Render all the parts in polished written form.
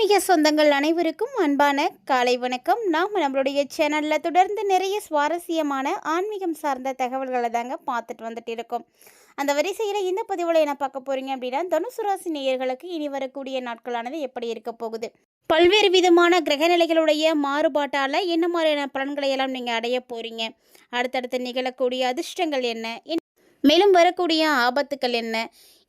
ஆன்மீக சொந்தங்கள் அனைவருக்கும் அன்பான காலை வணக்கம். நாம் நம்மளுடைய சேனலில் தொடர்ந்து நிறைய சுவாரஸ்யமான ஆன்மீகம் சார்ந்த தகவல்களை தாங்க பார்த்துட்டு வந்துட்டு இருக்கோம். அந்த வரிசையில் இந்த பதிவில் என்ன பார்க்க போகிறீங்க அப்படின்னா, தனுசு ராசி நேயர்களுக்கு இனி வரக்கூடிய நாட்களானது எப்படி இருக்க போகுது, பல்வேறு விதமான கிரகநிலைகளுடைய மாறுபாட்டால் என்ன மாதிரியான பலன்களை எல்லாம் நீங்கள் அடைய போகிறீங்க, அடுத்தடுத்து நிகழக்கூடிய அதிர்ஷ்டங்கள் என்ன, மேலும் வரக்கூடிய ஆபத்துக்கள் என்ன,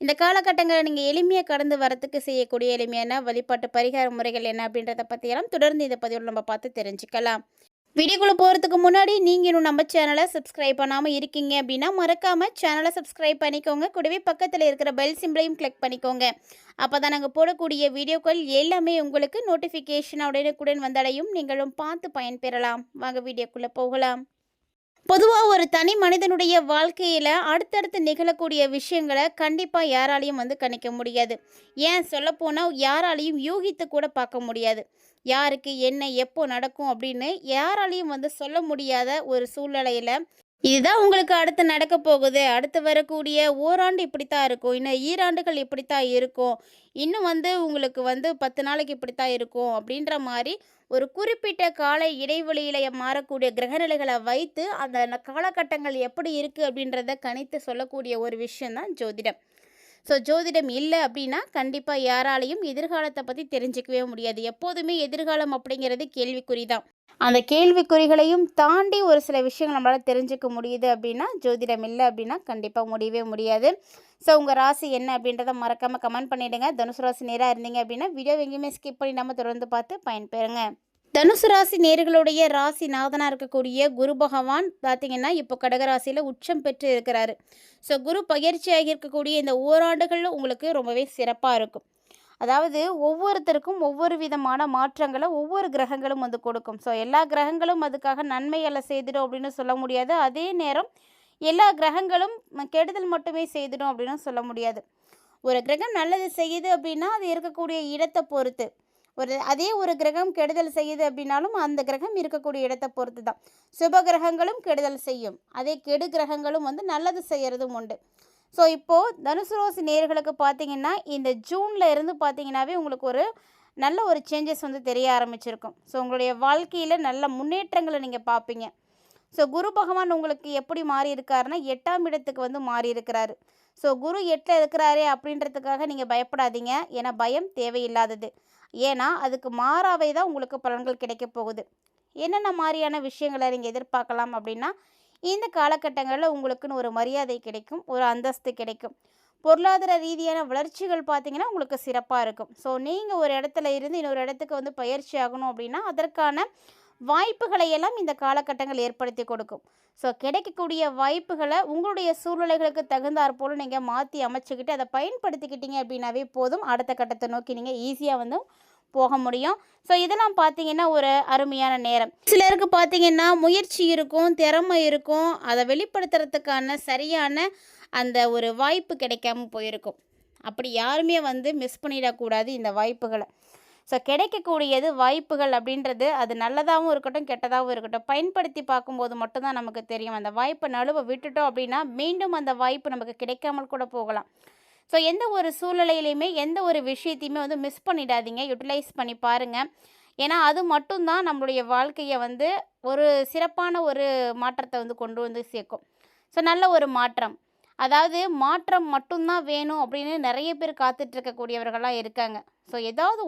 இந்த காலகட்டங்களை நீங்கள் எளிமையாக கடந்து வரத்துக்கு செய்யக்கூடிய எளிமையான வழிபாட்டு பரிகார முறைகள் என்ன அப்படின்றத பற்றியெல்லாம் தொடர்ந்து இந்த பதிவில் நம்ம பார்த்து தெரிஞ்சுக்கலாம். வீடியோக்குள்ளே போகிறதுக்கு முன்னாடி நீங்கள் இன்னும் நம்ம சேனலை சப்ஸ்கிரைப் பண்ணாமல் இருக்கீங்க அப்படின்னா மறக்காமல் சேனலை சப்ஸ்கிரைப் பண்ணிக்கோங்க. கூடவே பக்கத்தில் இருக்கிற பெல் சிம்பிளையும் கிளிக் பண்ணிக்கோங்க. அப்போ தான் நாங்கள் போடக்கூடிய வீடியோக்கள் எல்லாமே உங்களுக்கு நோட்டிஃபிகேஷன் உடனுக்குடன் வந்தடையும். நீங்களும் பார்த்து பயன்பெறலாம். வாங்க வீடியோக்குள்ளே போகலாம். பொதுவாக ஒரு தனி மனிதனுடைய வாழ்க்கையில் அடுத்தடுத்து நிகழக்கூடிய விஷயங்களை கண்டிப்பாக யாராலையும் கணிக்க முடியாது. ஏன் சொல்லப்போனால் யாராலையும் யூகித்து கூட பார்க்க முடியாது. யாருக்கு என்ன எப்போ நடக்கும் அப்படின்னு யாராலையும் சொல்ல முடியாத ஒரு சூழ்நிலையில் இதுதான் உங்களுக்கு அடுத்து நடக்க போகுது, அடுத்து வரக்கூடிய ஓராண்டு இப்படித்தான் இருக்கும், இன்னும் ஈராண்டுகள் இப்படித்தான் இருக்கும், இன்னும் உங்களுக்கு 10 நாளைக்கு இப்படித்தான் இருக்கும் அப்படின்ற மாதிரி ஒரு குறிப்பிட்ட கால இடைவெளியில் மாறக்கூடிய கிரகநிலைகளை வைத்து அந்த காலகட்டங்கள் எப்படி இருக்குது அப்படின்றத கணித்து சொல்லக்கூடிய ஒரு விஷயந்தான் ஜோதிடம். ஸோ ஜோதிடம் இல்லை அப்படின்னா கண்டிப்பாக யாராலையும் எதிர்காலத்தை பற்றி தெரிஞ்சிக்கவே முடியாது. எப்போதுமே எதிர்காலம் அப்படிங்கிறது கேள்விக்குறி தான். அந்த கேள்விக்குறிகளையும் தாண்டி ஒரு சில விஷயங்கள் நம்மளால் தெரிஞ்சுக்க முடியுது அப்படின்னா ஜோதிடம் இல்லை அப்படின்னா கண்டிப்பாக முடியவே முடியாது. ஸோ உங்கள் ராசி என்ன அப்படின்றத மறக்காமல் கமெண்ட் பண்ணிவிடுங்க. தனுசு ராசி நேராக இருந்தீங்க அப்படின்னா வீடியோ எங்கேயுமே ஸ்கிப் பண்ணி நம்ம தொடர்ந்து பார்த்து பயன்பெறுங்க. தனுசு ராசி நேர்களுடைய ராசி நாதனாக இருக்கக்கூடிய குரு பகவான் பார்த்திங்கன்னா இப்போ கடகராசியில் உச்சம் பெற்று இருக்கிறாரு. ஸோ குரு பயிற்சியாகி இருக்கக்கூடிய இந்த ஓராண்டுகள் உங்களுக்கு ரொம்பவே சிறப்பாக இருக்கும். அதாவது ஒவ்வொருத்தருக்கும் ஒவ்வொரு விதமான மாற்றங்களை ஒவ்வொரு கிரகங்களும் கொடுக்கும். ஸோ எல்லா கிரகங்களும் அதுக்காக நன்மைகளை செய்திடும் அப்படின்னு சொல்ல முடியாது. அதே நேரம் எல்லா கிரகங்களும் கெடுதல் மட்டுமே செய்திடும் அப்படின்னு சொல்ல முடியாது. ஒரு கிரகம் நல்லது செய்யுது அப்படின்னா அது இருக்கக்கூடிய இடத்தை பொறுத்து, அதே ஒரு கிரகம் கெடுதல் செய்யுது அப்படின்னாலும் அந்த கிரகம் இருக்கக்கூடிய இடத்தை பொறுத்து தான். சுப கிரகங்களும் கெடுதல் செய்யும், அதே கெடு கிரகங்களும் நல்லது செய்கிறதும் உண்டு. ஸோ இப்போது தனுசு ராசி நேயர்களுக்கு பார்த்திங்கன்னா இந்த ஜூனில் இருந்து பார்த்திங்கன்னாவே உங்களுக்கு ஒரு நல்ல ஒரு சேஞ்சஸ் தெரிய ஆரம்பிச்சிருக்கும். ஸோ உங்களுடைய வாழ்க்கையில் நல்ல முன்னேற்றங்களை நீங்கள் பார்ப்பீங்க. ஸோ குரு பகவான் உங்களுக்கு எப்படி மாறி இருக்காருன்னா 8ஆம் இடத்துக்கு மாறி இருக்கிறாரு. ஸோ குரு 8ல் இருக்கிறாரே அப்படின்றதுக்காக நீங்கள் பயப்படாதீங்க. ஏன்னா பயம் தேவையில்லாதது. ஏன்னா அதுக்கு மாறாவே தான் உங்களுக்கு பலன்கள் கிடைக்க போகுது. என்னென்ன மாதிரியான விஷயங்களை நீங்கள் எதிர்பார்க்கலாம் அப்படின்னா, இந்த காலகட்டங்களில் உங்களுக்குன்னு ஒரு மரியாதை கிடைக்கும், ஒரு அந்தஸ்து கிடைக்கும். பொருளாதார ரீதியான வளர்ச்சிகள் பார்த்திங்கன்னா உங்களுக்கு சிறப்பாக இருக்கும். ஸோ நீங்கள் ஒரு இடத்துல இருந்து இன்னொரு இடத்துக்கு பயிற்சி ஆகணும் அப்படின்னா அதற்கான வாய்ப்புகளை எல்லாம் இந்த காலகட்டங்கள் ஏற்படுத்தி கொடுக்கும். ஸோ கிடைக்கக்கூடிய வாய்ப்புகளை உங்களுடைய சூழ்நிலைகளுக்கு தகுந்தாற் போல் நீங்கள் மாற்றி அமைச்சுக்கிட்டு அதை பயன்படுத்திக்கிட்டீங்க அப்படின்னாவே போதும். அடுத்த கட்டத்தை நோக்கி நீங்கள் ஈஸியாக போக முடியும். ஸோ இதெல்லாம் பார்த்திங்கன்னா ஒரு அருமையான நேரம். சிலருக்கு பார்த்திங்கன்னா முயற்சி இருக்கும், திறமை இருக்கும், அதை வெளிப்படுத்துறதுக்கான சரியான அந்த ஒரு வாய்ப்பு கிடைக்காம போயிருக்கும். அப்படி யாருமே மிஸ் பண்ணிடக்கூடாது இந்த வாய்ப்புகளை. ஸோ கிடைக்கக்கூடியது வாய்ப்புகள் அப்படின்றது அது நல்லதாகவும் இருக்கட்டும் கெட்டதாகவும் இருக்கட்டும், பயன்படுத்தி பார்க்கும்போது மட்டும்தான் நமக்கு தெரியும். அந்த வாய்ப்பை நழுவ விட்டுட்டோம் அப்படின்னா மீண்டும் அந்த வாய்ப்பு நமக்கு கிடைக்காமல் கூட போகலாம். ஸோ எந்த ஒரு சூழ்நிலையிலையுமே எந்த ஒரு விஷயத்தையுமே மிஸ் பண்ணிடாதீங்க, யூட்டிலைஸ் பண்ணி பாருங்கள். ஏன்னா அது மட்டும்தான் நம்மளுடைய வாழ்க்கையை ஒரு சிறப்பான ஒரு மாற்றத்தை கொண்டு சேர்க்கும். ஸோ நல்ல ஒரு மாற்றம், அதாவது மாற்றம் மட்டும்தான் வேணும் அப்படின்னு நிறைய பேர் காத்துட்ருக்கக்கூடியவர்களாக இருக்காங்க. ஸோ ஏதாவது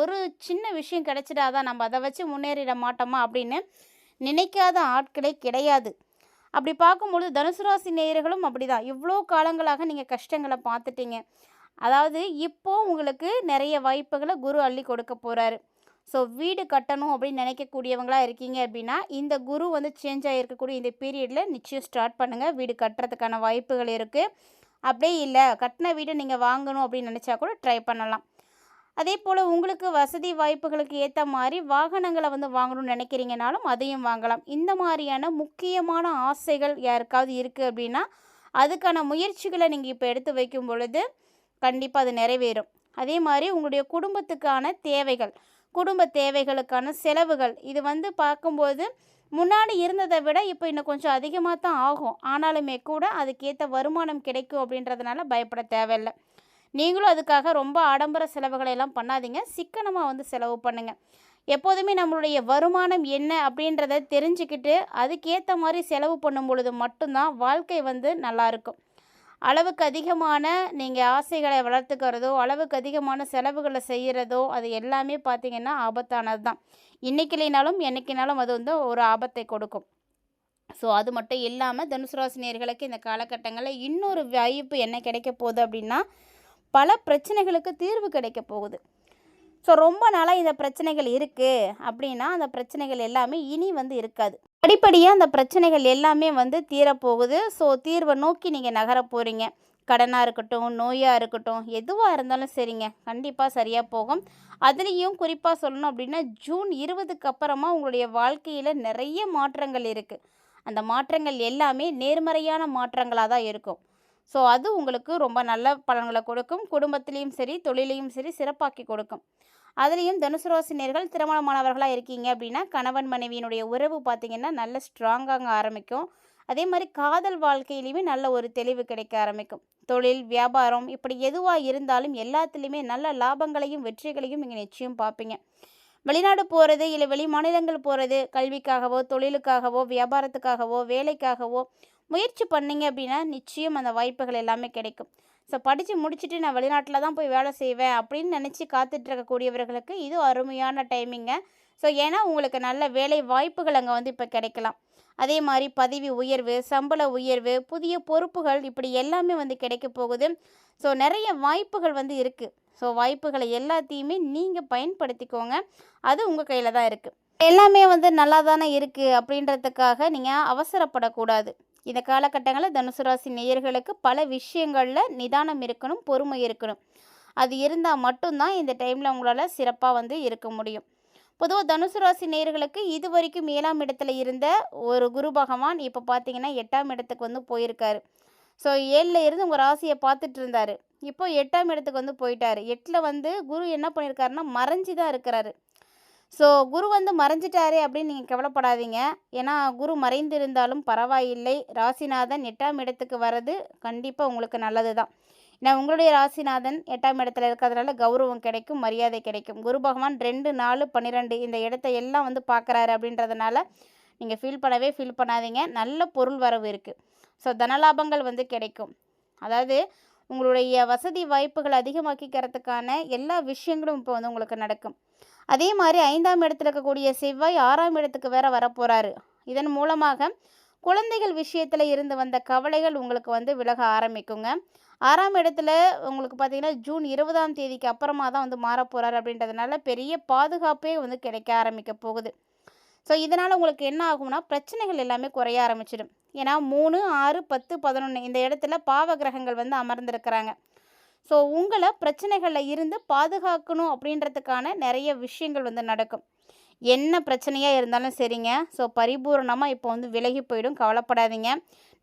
ஒரு சின்ன விஷயம் கிடைச்சிடாதான் நம்ம அதை வச்சு முன்னேறிட மாட்டோமா அப்படின்னு நினைக்காத ஆட்களே கிடையாது. அப்படி பார்க்கும்பொழுது தனுசு ராசி நேயர்களும் அப்படி தான். இவ்வளோ காலங்களாக நீங்கள் கஷ்டங்களை பார்த்துட்டீங்க. அதாவது இப்போது உங்களுக்கு நிறைய வாய்ப்புகளை குரு அள்ளி கொடுக்க போகிறாரு. ஸோ வீடு கட்டணும் அப்படின்னு நினைக்கக்கூடியவங்களாக இருக்கீங்க அப்படின்னா இந்த குரு சேஞ்ச் ஆகிருக்கக்கூடிய இந்த பீரியடில் நிச்சயம் ஸ்டார்ட் பண்ணுங்கள். வீடு கட்டுறதுக்கான வாய்ப்புகள் இருக்குது. அப்படியே இல்லை கட்டின வீடு நீங்கள் வாங்கணும் அப்படின்னு நினச்சா கூட ட்ரை பண்ணலாம். அதே போல் உங்களுக்கு வசதி வாய்ப்புகளுக்கு ஏற்ற மாதிரி வாகனங்களை வாங்கணும்னு நினைக்கிறீங்கனாலும் அதையும் வாங்கலாம். இந்த மாதிரியான முக்கியமான ஆசைகள் யாருக்காவது இருக்குது அப்படின்னா அதுக்கான முயற்சிகளை நீங்கள் இப்போ எடுத்து வைக்கும் பொழுது கண்டிப்பாக அது நிறைவேறும். அதே மாதிரி உங்களுடைய குடும்பத்துக்கான தேவைகள், குடும்ப தேவைகளுக்கான செலவுகள் இது பார்க்கும்போது முன்னாடி இருந்ததை விட இப்போ இன்னும் கொஞ்சம் அதிகமாக தான் ஆகும். ஆனாலுமே கூட அதுக்கேற்ற வருமானம் கிடைக்கும் அப்படின்றதுனால பயப்பட தேவையில்லை. நீங்களும் அதுக்காக ரொம்ப ஆடம்பர செலவுகளை எல்லாம் பண்ணாதீங்க. சிக்கனமாக வந்து செலவு பண்ணுங்கள். எப்போதுமே நம்மளுடைய வருமானம் என்ன அப்படின்றத தெரிஞ்சுக்கிட்டு அதுக்கேற்ற மாதிரி செலவு பண்ணும் பொழுது மட்டும்தான் வாழ்க்கை வந்து நல்லாயிருக்கும். அளவுக்கு அதிகமான நீங்கள் ஆசைகளை வளர்த்துக்கிறதோ, அளவுக்கு அதிகமான செலவுகளை செய்கிறதோ, அது எல்லாமே பார்த்திங்கன்னா ஆபத்தானது தான். இன்றைக்கி இல்லைனாலும் என்றைக்கினாலும் அது வந்து ஒரு ஆபத்தை கொடுக்கும். ஸோ அது மட்டும் இல்லாமல் தனுசு ராசி நேயர்களுக்கு இந்த காலகட்டங்களில் இன்னொரு வாய்ப்பு என்ன கிடைக்க போகுது அப்படின்னா, பல பிரச்சனைகளுக்கு தீர்வு கிடைக்க போகுது. ஸோ ரொம்ப நாளாக இந்த பிரச்சனைகள் இருக்குது அப்படின்னா, அந்த பிரச்சனைகள் எல்லாமே இனி வந்து இருக்காது. படிப்படியாக அந்த பிரச்சனைகள் எல்லாமே வந்து தீரப்போகுது. ஸோ தீர்வை நோக்கி நீங்கள் நகர போகிறீங்க. கடனாக இருக்கட்டும், நோயாக இருக்கட்டும், எதுவாக இருந்தாலும் சரிங்க, கண்டிப்பாக சரியாக போகும். அதுலேயும் குறிப்பாக சொல்லணும் அப்படின்னா, ஜூன் 20க்கு அப்புறமா உங்களுடைய வாழ்க்கையில் நிறைய மாற்றங்கள் இருக்குது. அந்த மாற்றங்கள் எல்லாமே நேர்மறையான மாற்றங்களாக தான் இருக்கும். ஸோ அது உங்களுக்கு ரொம்ப நல்ல பலன்களை கொடுக்கும். குடும்பத்திலையும் சரி, தொழிலையும் சரி சிறப்பாக்கி கொடுக்கும். அதுலேயும் தனுசு ராசி நேயர்கள் திருமணமானவர்களாக இருக்கீங்க அப்படின்னா, கணவன் மனைவியினுடைய உறவு பார்த்திங்கன்னா நல்ல ஸ்ட்ராங்காக ஆரம்பிக்கும். அதே மாதிரி காதல் வாழ்க்கையிலையுமே நல்ல ஒரு தெளிவு கிடைக்க ஆரம்பிக்கும். தொழில், வியாபாரம் இப்படி எதுவாக இருந்தாலும் எல்லாத்துலேயுமே நல்ல லாபங்களையும் வெற்றிகளையும் நீங்கள் நிச்சயம் பார்ப்பீங்க. வெளிநாடு போகிறது இல்லை வெளி மாநிலங்கள் போகிறது, கல்விக்காகவோ, தொழிலுக்காகவோ, வியாபாரத்துக்காகவோ, வேலைக்காகவோ முயற்சி பண்ணிங்க அப்படின்னா நிச்சயம் அந்த வாய்ப்புகள் எல்லாமே கிடைக்கும். ஸோ படித்து முடிச்சுட்டு நான் வெளிநாட்டில் தான் போய் வேலை செய்வேன் அப்படின்னு நினச்சி காத்துட்ருக்கக்கூடியவர்களுக்கு இது அருமையான டைமிங்க. ஸோ ஏன்னா உங்களுக்கு நல்ல வேலை வாய்ப்புகள் அங்கே வந்து இப்போ கிடைக்கலாம். அதே மாதிரி பதவி உயர்வு, சம்பள உயர்வு, புதிய பொறுப்புகள் இப்படி எல்லாமே வந்து கிடைக்க போகுது. ஸோ நிறைய வாய்ப்புகள் வந்து இருக்குது. ஸோ வாய்ப்புகளை எல்லாத்தையுமே நீங்கள் பயன்படுத்திக்கோங்க. அது உங்கள் கையில் தான் இருக்குது. எல்லாமே வந்து நல்லா தானே இருக்குது அப்படின்றதுக்காக நீங்கள் அவசரப்படக்கூடாது. இந்த காலகட்டங்களில் தனுசு ராசி நேயர்களுக்கு பல விஷயங்களில் நிதானம் இருக்கணும், பொறுமை இருக்கணும். அது இருந்தால் மட்டும்தான் இந்த டைமில் உங்களால் சிறப்பாக வந்து இருக்க முடியும். பொதுவாக தனுசு ராசி நேயர்களுக்கு இது வரைக்கும் 7ஆம் இடத்துல இருந்த ஒரு குரு பகவான் இப்போ பார்த்தீங்கன்னா 8ஆம் இடத்துக்கு வந்து போயிருக்காரு. ஸோ 7ல் இருந்து உங்கள் ராசியை பார்த்துட்டு இருந்தார். இப்போ 8ஆம் இடத்துக்கு வந்து போயிட்டார். 8ல் வந்து குரு என்ன பண்ணியிருக்காருன்னா மறைஞ்சி தான் இருக்கிறாரு. ஸோ குரு வந்து மறைஞ்சிட்டாரே அப்படின்னு நீங்கள் கவலைப்படாதீங்க. ஏன்னா குரு மறைந்திருந்தாலும் பரவாயில்லை. ராசிநாதன் 8ஆம் இடத்துக்கு வர்றது கண்டிப்பாக உங்களுக்கு நல்லது தான். ஏன்னா உங்களுடைய ராசிநாதன் 8ஆம் இடத்துல இருக்கிறதுனால கௌரவம் கிடைக்கும், மரியாதை கிடைக்கும். குரு பகவான் 2, 4, 12 இந்த இடத்த எல்லாம் வந்து பார்க்குறாரு அப்படின்றதுனால நீங்கள் ஃபீல் பண்ணாதீங்க. நல்ல பொருள் வரவு இருக்குது. ஸோ தனலாபங்கள் வந்து கிடைக்கும். அதாவது உங்களுடைய வசதி வாய்ப்புகள் அதிகமாக்கிக்கிறதுக்கான எல்லா விஷயங்களும் இப்போ வந்து உங்களுக்கு நடக்கும். அதே மாதிரி 5ஆம் இடத்துல இருக்கக்கூடிய செவ்வாய் 6ஆம் இடத்துக்கு வேற வரப்போகிறாரு. இதன் மூலமாக குழந்தைகள் விஷயத்தில் இருந்து வந்த கவலைகள் உங்களுக்கு வந்து விலக ஆரம்பிக்குங்க. 6ஆம் இடத்துல உங்களுக்கு பார்த்திங்கன்னா ஜூன் 20ஆம் தேதிக்கு அப்புறமா தான் வந்து மாறப்போகிறார் அப்படின்றதுனால பெரிய பாதுகாப்பே வந்து கிடைக்க ஆரம்பிக்க போகுது. ஸோ இதனால் உங்களுக்கு என்ன ஆகும்னா பிரச்சனைகள் எல்லாமே குறைய ஆரம்பிச்சிடும். ஏன்னா 3, 6, 10, 11 இந்த இடத்துல பாவ கிரகங்கள் வந்து அமர்ந்திருக்கிறாங்க. ஸோ உங்களை பிரச்சனைகளில் இருந்து பாதுகாக்கணும் அப்படின்றதுக்கான நிறைய விஷயங்கள் வந்து நடக்கும். என்ன பிரச்சனையாக இருந்தாலும் சரிங்க. ஸோ பரிபூரணமாக இப்போ வந்து விலகி போயிடும், கவலைப்படாதீங்க.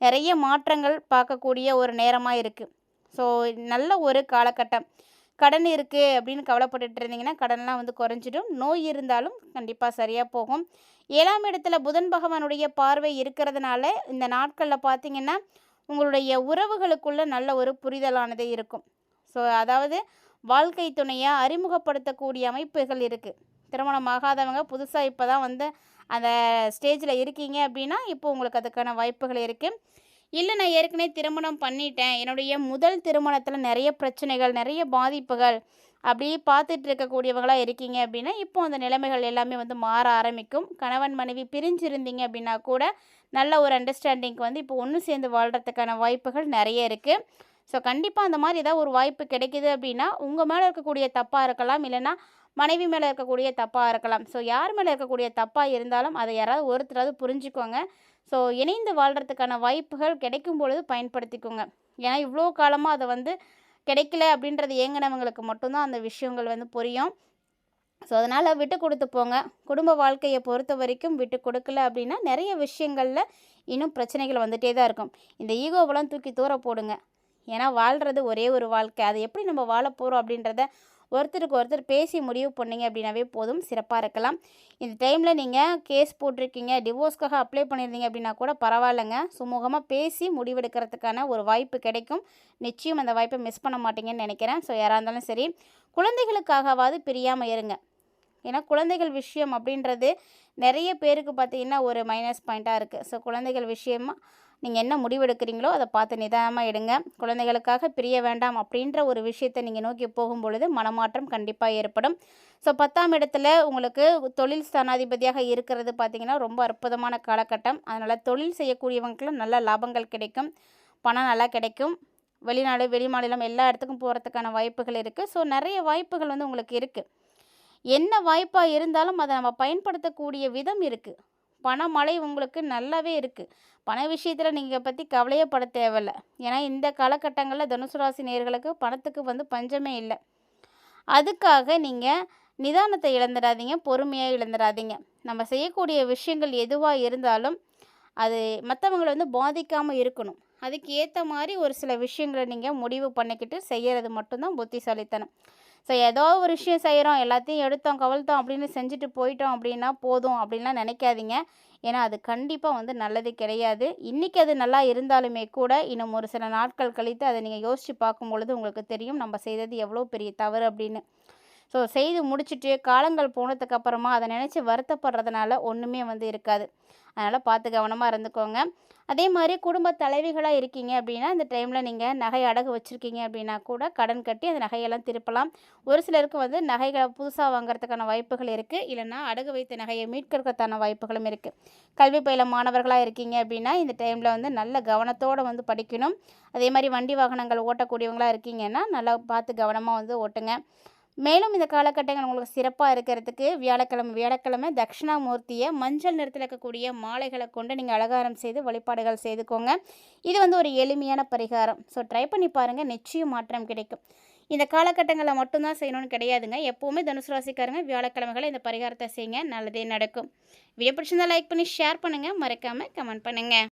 நிறைய மாற்றங்கள் பார்க்கக்கூடிய ஒரு நேரமாக இருக்குது. ஸோ நல்ல ஒரு காலகட்டம். கடன் இருக்குது அப்படின்னு கவலைப்பட்டுட்டு இருந்தீங்கன்னா கடன்லாம் வந்து குறைஞ்சிடும். நோய் இருந்தாலும் கண்டிப்பாக சரியாக போகும். 7ஆம் இடத்துல புதன் பகவானுடைய பார்வை இருக்கிறதுனால இந்த நாட்களில் பார்த்திங்கன்னா உங்களுடைய உறவுகளுக்குள்ள நல்ல ஒரு புரிதலானது இருக்கும். ஸோ அதாவது வாழ்க்கை துணையாக அறிமுகப்படுத்தக்கூடிய அமைப்புகள் இருக்குது. திருமணம் ஆகாதவங்க புதுசாக இப்போ தான் வந்து அந்த ஸ்டேஜில் இருக்கீங்க அப்படின்னா இப்போ உங்களுக்கு அதுக்கான வாய்ப்புகள் இருக்குது. இல்லை நான் ஏற்கனவே திருமணம் பண்ணிட்டேன், என்னுடைய முதல் திருமணத்தில் நிறைய பிரச்சனைகள், நிறைய பாதிப்புகள் அப்படி பார்த்துட்டு இருக்கக்கூடியவங்களாக இருக்கீங்க அப்படின்னா இப்போ அந்த நிலைமைகள் எல்லாமே வந்து மாற ஆரம்பிக்கும். கணவன் மனைவி பிரிஞ்சிருந்தீங்க அப்படின்னா கூட நல்ல ஒரு அண்டர்ஸ்டாண்டிங்க்கு வந்து இப்போ ஒன்று சேர்ந்து வாழ்கிறதுக்கான வாய்ப்புகள் நிறைய இருக்குது. ஸோ கண்டிப்பாக அந்த மாதிரி ஏதாவது ஒரு வாய்ப்பு கிடைக்கிது அப்படின்னா உங்கள் மேலே இருக்கக்கூடிய தப்பாக இருக்கலாம், இல்லைன்னா மனைவி மேலே இருக்கக்கூடிய தப்பாக இருக்கலாம். ஸோ யார் மேலே இருக்கக்கூடிய தப்பாக இருந்தாலும் அதை யாராவது ஒருத்தராவது புரிஞ்சுக்கோங்க. ஸோ இணைந்து வாழ்கிறதுக்கான வாய்ப்புகள் கிடைக்கும் பொழுது பயன்படுத்திக்கோங்க. ஏன்னா இவ்வளோ காலமாக அதை வந்து கிடைக்கல அப்படின்றது ஏங்கினவங்களுக்கு மட்டும்தான் அந்த விஷயங்கள் வந்து புரியும். ஸோ அதனால் விட்டு கொடுத்து போங்க. குடும்ப வாழ்க்கையை பொறுத்த வரைக்கும் விட்டு கொடுக்கல அப்படின்னா நிறைய விஷயங்களில் இன்னும் பிரச்சனைகள் வந்துகிட்டே தான் இருக்கும். இந்த ஈகோவெல்லாம் தூக்கி தூர போடுங்க. ஏன்னா வாழ்கிறது ஒரே ஒரு வாழ்க்கை. அதை எப்படி நம்ம வாழ போகிறோம் அப்படின்றத ஒருத்தருக்கு ஒருத்தர் பேசி முடிவு பண்ணீங்க அப்படின்னாவே போதும், சிறப்பாக இருக்கலாம். இந்த டைமில் நீங்கள் கேஸ் போட்டிருக்கீங்க, டிவோர்ஸ்க்காக அப்ளை பண்ணியிருந்தீங்க அப்படின்னா கூட பரவாயில்லைங்க. சுமூகமாக பேசி முடிவெடுக்கிறதுக்கான ஒரு வாய்ப்பு கிடைக்கும். நிச்சயம் அந்த வாய்ப்பை மிஸ் பண்ண மாட்டீங்கன்னு நினைக்கிறேன். ஸோ யாராக இருந்தாலும் சரி, குழந்தைகளுக்காகவாது பிரியாமல் இருங்க. ஏன்னா குழந்தைகள் விஷயம் அப்படின்றது நிறைய பேருக்கு பார்த்தீங்கன்னா ஒரு மைனஸ் பாயிண்ட்டாக இருக்குது. ஸோ குழந்தைகள் விஷயமா நீங்கள் என்ன முடிவெடுக்கிறீங்களோ அதை பார்த்து நிதானமாக எடுங்க. குழந்தைகளுக்காக பிரிய வேண்டாம் அப்படின்ற ஒரு விஷயத்தை நீங்கள் நோக்கி போகும் பொழுது மனமாற்றம் கண்டிப்பாக ஏற்படும். ஸோ 10ஆம் இடத்துல உங்களுக்கு தொழில் ஸ்தானாதிபதியாக இருக்கிறது பார்த்திங்கன்னா ரொம்ப அற்புதமான காலகட்டம். அதனால் தொழில் செய்யக்கூடியவங்களுக்கும் நல்ல லாபங்கள் கிடைக்கும், பணம் நல்லா கிடைக்கும். வெளிநாடு வெளிமாநிலம் எல்லா இடத்துக்கும் போகிறதுக்கான வாய்ப்புகள் இருக்குது. ஸோ நிறைய வாய்ப்புகள் வந்து உங்களுக்கு இருக்குது. என்ன வாய்ப்பாக இருந்தாலும் அதை நம்ம பயன்படுத்தக்கூடிய விதம் இருக்குது. பணமழை உங்களுக்கு நல்லாவே இருக்குது. பண விஷயத்தில் நீங்கள் பற்றி கவலையே பட தேவையில்ல. ஏன்னா இந்த காலகட்டங்களில் தனுசு ராசி நேயர்களுக்கு பணத்துக்கு வந்து பஞ்சமே இல்லை. அதுக்காக நீங்கள் நிதானத்தை இழந்துடாதீங்க, பொறுமையாக இழந்துடாதீங்க. நம்ம செய்யக்கூடிய விஷயங்கள் எதுவாக இருந்தாலும் அது மற்றவங்களை வந்து பாதிக்காமல் இருக்கணும். அதுக்கு ஏற்ற மாதிரி ஒரு சில விஷயங்களை நீங்கள் முடிவு பண்ணிக்கிட்டு செய்கிறது மட்டும்தான் புத்திசாலித்தனம். ஸோ ஏதோ ஒரு விஷயம் செய்கிறோம், எல்லாத்தையும் எடுத்தோம் கவிழ்த்தோம் அப்படின்னு செஞ்சுட்டு போயிட்டோம் அப்படின்னா போதும் அப்படின்லாம் நினைக்காதீங்க. ஏன்னா அது கண்டிப்பாக வந்து நல்லது கிடையாது. இன்றைக்கி அது நல்லா இருந்தாலுமே கூட இன்னும் ஒரு சில நாட்கள் கழித்து அதை நீங்கள் யோசித்து பார்க்கும் பொழுது உங்களுக்கு தெரியும் நம்ம செய்தது எவ்வளோ பெரிய தவறு அப்படின்னு. ஸோ செய்து முடிச்சுட்டு காலங்கள் போனதுக்கப்புறமா அதை நினச்சி வருத்தப்படுறதுனால ஒன்றுமே வந்து இருக்காது. அதனால் பார்த்து கவனமாக இருந்துக்கோங்க. அதே மாதிரி குடும்ப தலைவிகளாக இருக்கீங்க அப்படின்னா இந்த டைமில் நீங்கள் நகை அடகு வச்சுருக்கீங்க அப்படின்னா கூட கடன் கட்டி அந்த நகையெல்லாம் திருப்பலாம். ஒரு சிலருக்கு வந்து நகைகளை புதுசாக வாங்குறதுக்கான வாய்ப்புகள் இருக்குது. இல்லைன்னா அடகு வைத்த நகையை மீட்கிறதுக்கான வாய்ப்புகளும் இருக்குது. கல்வி பயில மாணவர்களாக இருக்கீங்க அப்படின்னா இந்த டைமில் வந்து நல்ல கவனத்தோடு வந்து படிக்கணும். அதே மாதிரி வண்டி வாகனங்கள் ஓட்டக்கூடியவங்களாக இருக்கீங்கன்னா நல்லா பார்த்து கவனமாக வந்து ஓட்டுங்க. மேலும் இந்த காலகட்டங்கள் உங்களுக்கு சிறப்பாக இருக்கிறதுக்கு வியாழக்கிழமை தட்சிணாமூர்த்தியை மஞ்சள் நிறத்தில் இருக்கக்கூடிய மாலைகளை கொண்டு நீங்கள் அலங்காரம் செய்து வழிபாடுகள் செய்துக்கோங்க. இது வந்து ஒரு எளிமையான பரிகாரம். ஸோ ட்ரை பண்ணி பாருங்கள், நிச்சயம் மாற்றம் கிடைக்கும். இந்த காலகட்டங்களில் மட்டும்தான் செய்யணும்னு கிடையாதுங்க. எப்போவுமே தனுசு ராசிக்காரங்க வியாழக்கிழமைகளை இந்த பரிகாரத்தை செய்யுங்க, நல்லதே நடக்கும். வீடியோ பிடிச்சிருந்தால் லைக் பண்ணி ஷேர் பண்ணுங்கள், மறக்காமல் கமெண்ட் பண்ணுங்கள்.